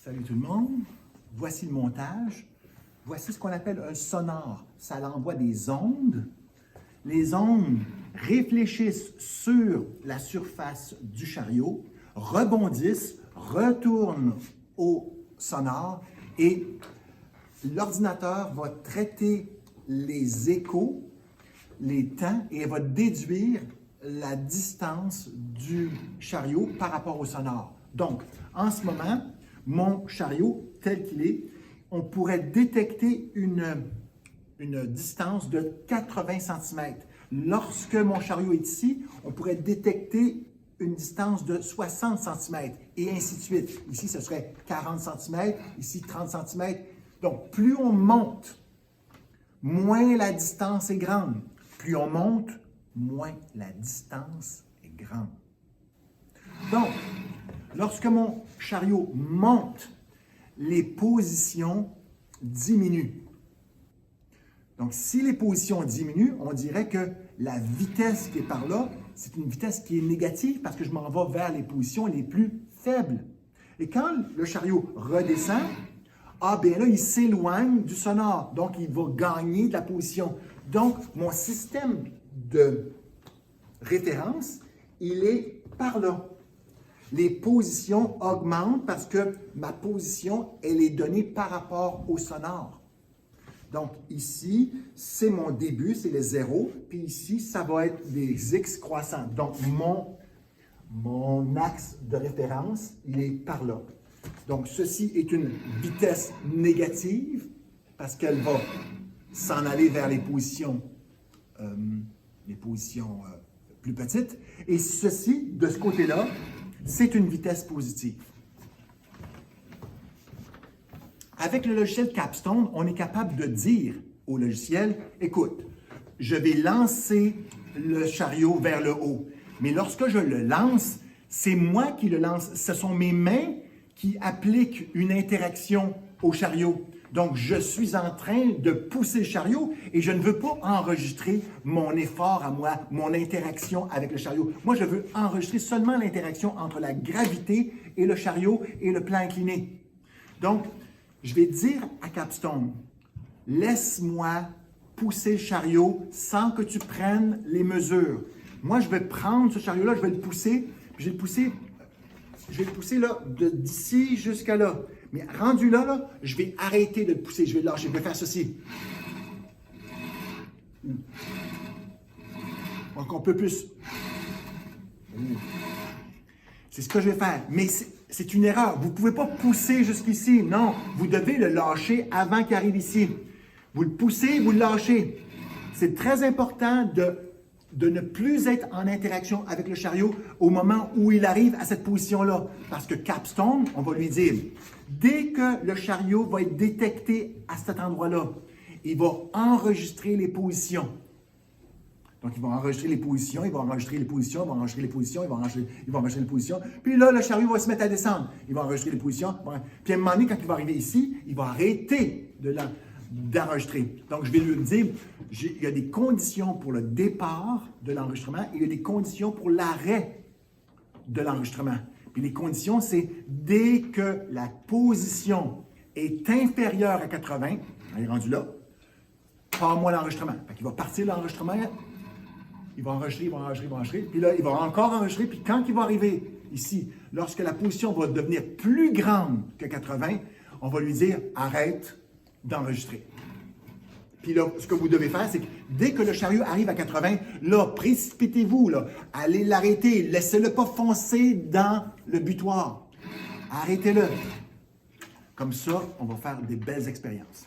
Salut tout le monde, voici le montage. Voici ce qu'on appelle un sonore. Ça envoie des ondes. Les ondes réfléchissent sur la surface du chariot, rebondissent, retournent au sonore et l'ordinateur va traiter les échos, les temps et va déduire la distance du chariot par rapport au sonore. Donc, en ce moment, mon chariot tel qu'il est, on pourrait détecter une distance de 80 cm. Lorsque mon chariot est ici, on pourrait détecter une distance de 60 cm et ainsi de suite. Ici, ce serait 40 cm, ici 30 cm. Donc, plus on monte, moins la distance est grande. Plus on monte, moins la distance est grande. Donc, lorsque mon chariot monte, les positions diminuent. Donc, si les positions diminuent, on dirait que la vitesse qui est par là, c'est une vitesse qui est négative parce que je m'en vais vers les positions les plus faibles. Et quand le chariot redescend, bien là, il s'éloigne du sonore. Donc, il va gagner de la position. Donc, mon système de référence, il est par là. Les positions augmentent parce que ma position, elle est donnée par rapport au sonore. Donc, ici, c'est mon début, c'est les zéros. Puis ici, ça va être des x croissants. Donc, mon axe de référence, il est par là. Donc, ceci est une vitesse négative parce qu'elle va s'en aller vers les positions plus petites. Et ceci, de ce côté-là, c'est une vitesse positive. Avec le logiciel Capstone, on est capable de dire au logiciel, écoute, je vais lancer le chariot vers le haut. Mais lorsque je le lance, c'est moi qui le lance. Ce sont mes mains qui appliquent une interaction au chariot. Donc, je suis en train de pousser le chariot et je ne veux pas enregistrer mon effort à moi, mon interaction avec le chariot. Moi, je veux enregistrer seulement l'interaction entre la gravité et le chariot et le plan incliné. Donc, je vais dire à Capstone, laisse-moi pousser le chariot sans que tu prennes les mesures. Moi, je vais prendre ce chariot-là, je vais le pousser, puis je vais le pousser là, d'ici jusqu'à là. Mais rendu là, je vais arrêter de le pousser, je vais le lâcher, je vais faire ceci. Encore un peu plus. C'est ce que je vais faire. Mais c'est une erreur. Vous ne pouvez pas pousser jusqu'ici. Non, vous devez le lâcher avant qu'il arrive ici. Vous le poussez, vous le lâchez. C'est très important de ne plus être en interaction avec le chariot au moment où il arrive à cette position-là. Parce que Capstone, on va lui dire, dès que le chariot va être détecté à cet endroit-là, il va enregistrer les positions. Donc, il va enregistrer les positions, il va enregistrer les positions, il va enregistrer les positions, il va enregistrer les positions. Puis là, le chariot va se mettre à descendre. Il va enregistrer les positions. Puis à un moment donné, quand il va arriver ici, il va arrêter d'enregistrer. Donc, je vais lui dire, il y a des conditions pour le départ de l'enregistrement et il y a des conditions pour l'arrêt de l'enregistrement. Puis les conditions, c'est dès que la position est inférieure à 80, on est rendu là, pars-moi l'enregistrement. Fait qu'il va partir l'enregistrement, il va enregistrer, puis là, il va encore enregistrer, puis quand il va arriver ici, lorsque la position va devenir plus grande que 80, on va lui dire « arrête d'enregistrer ». Puis là, ce que vous devez faire, c'est que dès que le chariot arrive à 80, là, précipitez-vous, là, allez l'arrêter, laissez-le pas foncer dans le butoir. Arrêtez-le. Comme ça, on va faire des belles expériences.